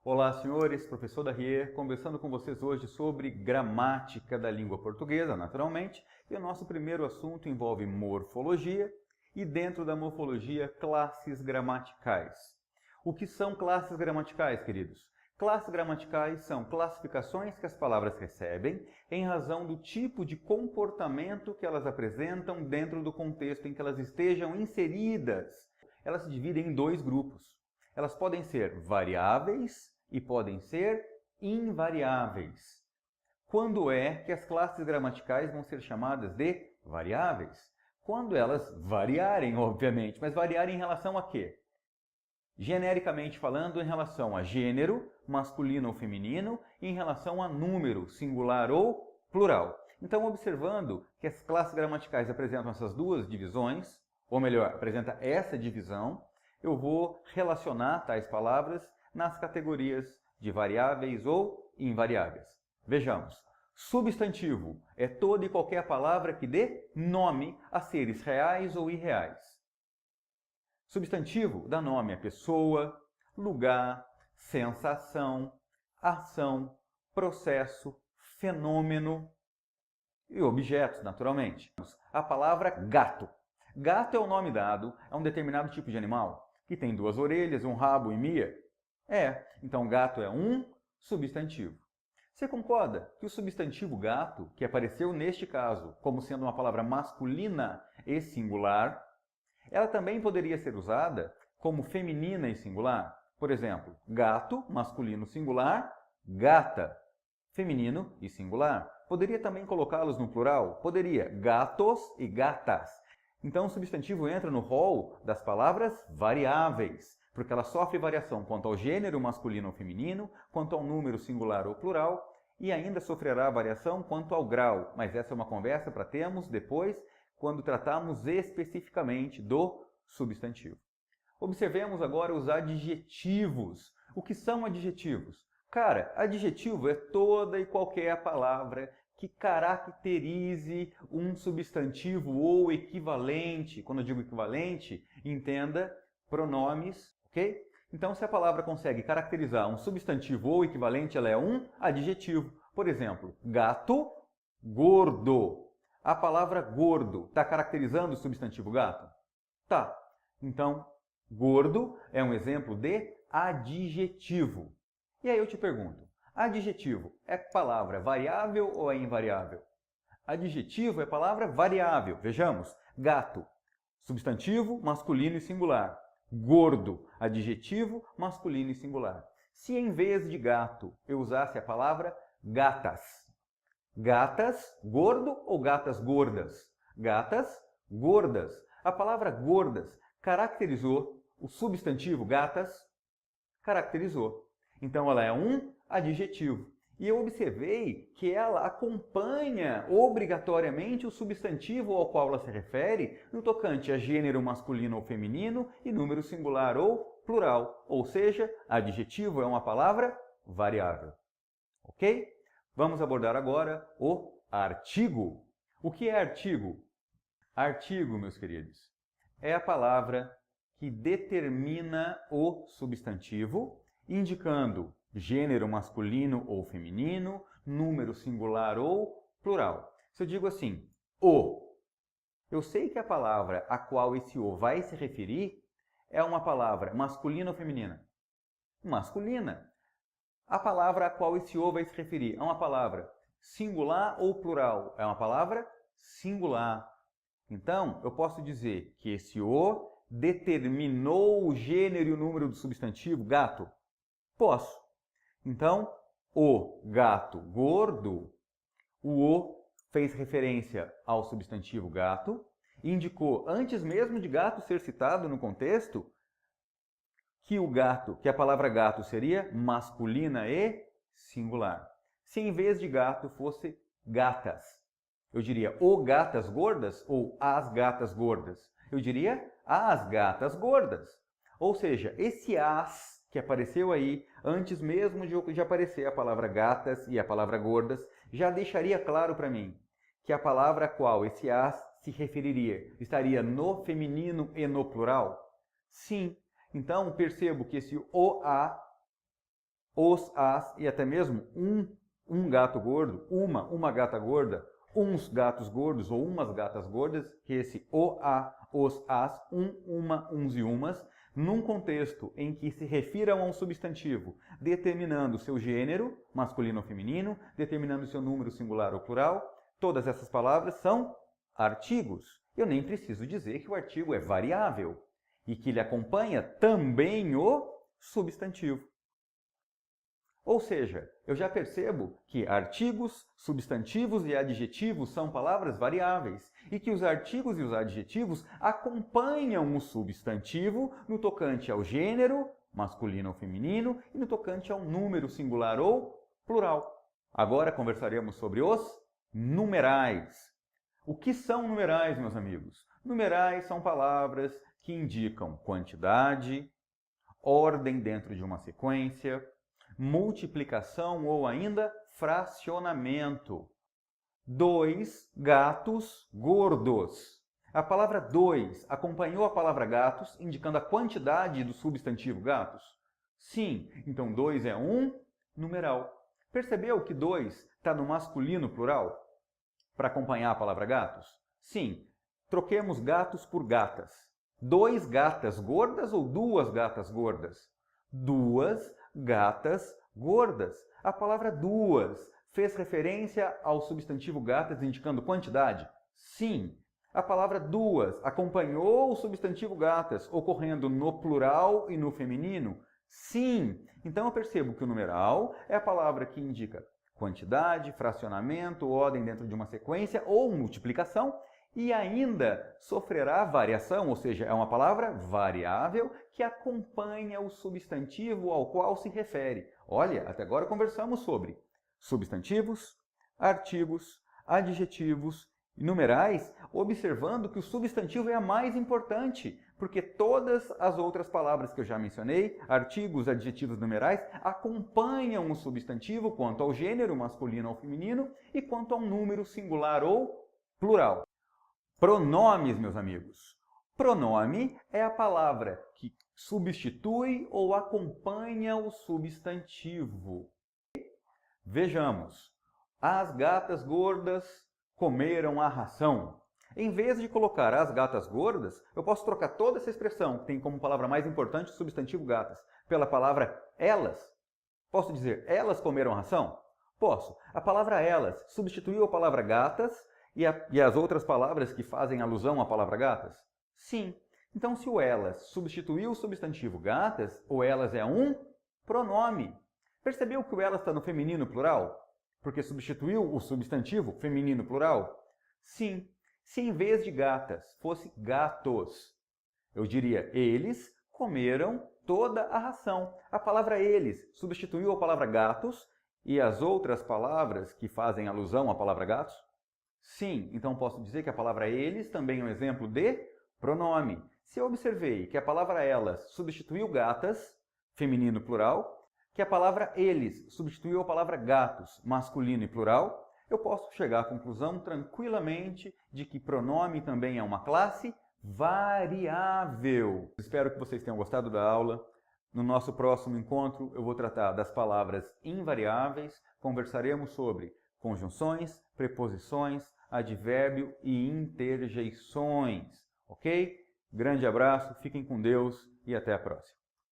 Olá, senhores, professor Darrier, conversando com vocês hoje sobre gramática da língua portuguesa, naturalmente, e o nosso primeiro assunto envolve morfologia e, dentro da morfologia, classes gramaticais. O que são classes gramaticais, queridos? Classes gramaticais são classificações que as palavras recebem em razão do tipo de comportamento que elas apresentam dentro do contexto em que elas estejam inseridas. Elas se dividem em dois grupos. Elas podem ser variáveis e podem ser invariáveis. Quando é que as classes gramaticais vão ser chamadas de variáveis? Quando elas variarem, obviamente, mas variarem em relação a quê? Genericamente falando, em relação a gênero, masculino ou feminino, e em relação a número, singular ou plural. Então, observando que as classes gramaticais apresentam essas duas divisões, ou melhor, apresenta essa divisão, eu vou relacionar tais palavras nas categorias de variáveis ou invariáveis. Vejamos. Substantivo é toda e qualquer palavra que dê nome a seres reais ou irreais. Substantivo dá nome a pessoa, lugar, sensação, ação, processo, fenômeno e objetos, naturalmente. A palavra gato. Gato é o nome dado a um determinado tipo de animal, que tem duas orelhas, um rabo e meia. Então gato é um substantivo. Você concorda que o substantivo gato, que apareceu neste caso como sendo uma palavra masculina e singular, ela também poderia ser usada como feminina e singular? Por exemplo, gato, masculino singular, gata, feminino e singular. Poderia também colocá-los no plural? Poderia, gatos e gatas. Então o substantivo entra no rol das palavras variáveis, porque ela sofre variação quanto ao gênero masculino ou feminino, quanto ao número singular ou plural, e ainda sofrerá variação quanto ao grau, mas essa é uma conversa para termos depois, quando tratarmos especificamente do substantivo. Observemos agora os adjetivos. O que são adjetivos? Cara, adjetivo é toda e qualquer palavra que caracterize um substantivo ou equivalente. Quando eu digo equivalente, entenda pronomes, ok? Então, se a palavra consegue caracterizar um substantivo ou equivalente, ela é um adjetivo. Por exemplo, gato, gordo. A palavra gordo está caracterizando o substantivo gato? Tá. Então, gordo é um exemplo de adjetivo. E aí eu te pergunto, adjetivo é palavra variável ou é invariável? Adjetivo é palavra variável. Vejamos, gato, substantivo masculino e singular. Gordo, adjetivo masculino e singular. Se em vez de gato eu usasse a palavra gatas, gatas, gordo ou gatas gordas? Gatas, gordas. A palavra gordas caracterizou o substantivo gatas? Caracterizou. Então ela é um adjetivo. E eu observei que ela acompanha obrigatoriamente o substantivo ao qual ela se refere no tocante a gênero masculino ou feminino e número singular ou plural. Ou seja, adjetivo é uma palavra variável. Ok? Vamos abordar agora o artigo. O que é artigo? Artigo, meus queridos, é a palavra que determina o substantivo, indicando gênero masculino ou feminino, número singular ou plural. Se eu digo assim, o, eu sei que a palavra a qual esse o vai se referir é uma palavra masculina ou feminina? Masculina. A palavra a qual esse o vai se referir é uma palavra singular ou plural? É uma palavra singular. Então, eu posso dizer que esse o determinou o gênero e o número do substantivo gato? Posso. Então, o gato gordo, o fez referência ao substantivo gato, indicou, antes mesmo de gato ser citado no contexto, que a palavra gato seria masculina e singular. Se em vez de gato fosse gatas, eu diria o gatas gordas ou as gatas gordas? Eu diria as gatas gordas. Ou seja, esse as que apareceu aí, antes mesmo de aparecer a palavra gatas e a palavra gordas, já deixaria claro para mim que a palavra a qual esse as se referiria estaria no feminino e no plural? Sim. Então, percebo que esse OA os, as e até mesmo um gato gordo, uma gata gorda, uns gatos gordos ou umas gatas gordas, que esse o, a, os, as, uma, uns e umas, num contexto em que se refiram a um substantivo, determinando seu gênero, masculino ou feminino, determinando seu número singular ou plural, todas essas palavras são artigos. Eu nem preciso dizer que o artigo é variável e que ele acompanha também o substantivo. Ou seja, eu já percebo que artigos, substantivos e adjetivos são palavras variáveis e que os artigos e os adjetivos acompanham o substantivo no tocante ao gênero, masculino ou feminino, e no tocante ao número singular ou plural. Agora conversaremos sobre os numerais. O que são numerais, meus amigos? Numerais são palavras que indicam quantidade, ordem dentro de uma sequência, multiplicação ou ainda fracionamento. 2 gatos gordos. A palavra 2 acompanhou a palavra gatos, indicando a quantidade do substantivo gatos? Sim, então 2 é um numeral. Percebeu que 2 está no masculino plural para acompanhar a palavra gatos? Sim, troquemos gatos por gatas. 2 gatas gordas ou 2 gatas gordas? 2 gatas gordas. A palavra duas fez referência ao substantivo gatas indicando quantidade? Sim. A palavra duas acompanhou o substantivo gatas ocorrendo no plural e no feminino? Sim. Então eu percebo que o numeral é a palavra que indica quantidade, fracionamento, ordem dentro de uma sequência ou multiplicação, e ainda sofrerá variação, ou seja, é uma palavra variável que acompanha o substantivo ao qual se refere. Olha, até agora conversamos sobre substantivos, artigos, adjetivos e numerais, observando que o substantivo é a mais importante, porque todas as outras palavras que eu já mencionei, artigos, adjetivos, numerais, acompanham o substantivo quanto ao gênero masculino ou feminino e quanto ao número singular ou plural. Pronomes, meus amigos. Pronome é a palavra que substitui ou acompanha o substantivo. Vejamos. As gatas gordas comeram a ração. Em vez de colocar as gatas gordas, eu posso trocar toda essa expressão, que tem como palavra mais importante o substantivo gatas, pela palavra elas. Posso dizer, elas comeram a ração? Posso. A palavra elas substituiu a palavra gatas e as outras palavras que fazem alusão à palavra gatas? Sim. Então, se o elas substituiu o substantivo gatas, o elas é um pronome. Percebeu que o elas está no feminino plural? Porque substituiu o substantivo feminino plural? Sim. Se em vez de gatas fosse gatos, eu diria eles comeram toda a ração. A palavra eles substituiu a palavra gatos e as outras palavras que fazem alusão à palavra gatos? Sim, então posso dizer que a palavra eles também é um exemplo de pronome. Se eu observei que a palavra elas substituiu gatas, feminino plural, que a palavra eles substituiu a palavra gatos, masculino e plural, eu posso chegar à conclusão tranquilamente de que pronome também é uma classe variável. Espero que vocês tenham gostado da aula. No nosso próximo encontro eu vou tratar das palavras invariáveis, conversaremos sobre conjunções, preposições, advérbio e interjeições. Ok? Grande abraço, fiquem com Deus e até a próxima.